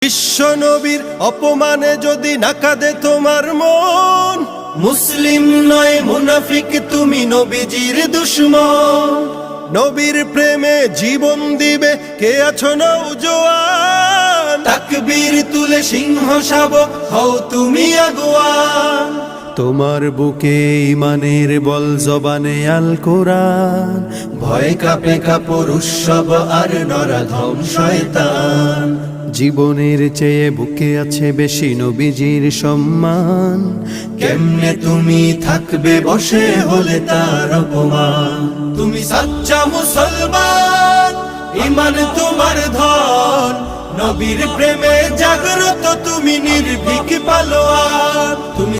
বিশ্ব নবীর অপমানে যদি না কাঁদে তোমার মন, মুসলিম নয় মুনাফিক তুমি নবীজির দুশমন। নবীর প্রেমে জীবন দিবে কে আছো নওজোয়ান, তাকবীর তুলে সিংহ শাবক হও তুমি আগুয়ান। তোমার বুকে ইমানের বল জবানে আল কোরআন, ভয় কাঁপে কাপড় উৎসব আর নরাধম শয়তান। জীবনের চেয়ে বুকে আছে বেশি নবীজির সম্মান, কেমনে তুমি থাকবে বসে হলে তার অপমান। তুমি সাচ্চা মুসলমান, ইমান তোমার ধন, নবীর প্রেমে জাগ্রত তুমি নির্ভীক পালোয়ান। তুমি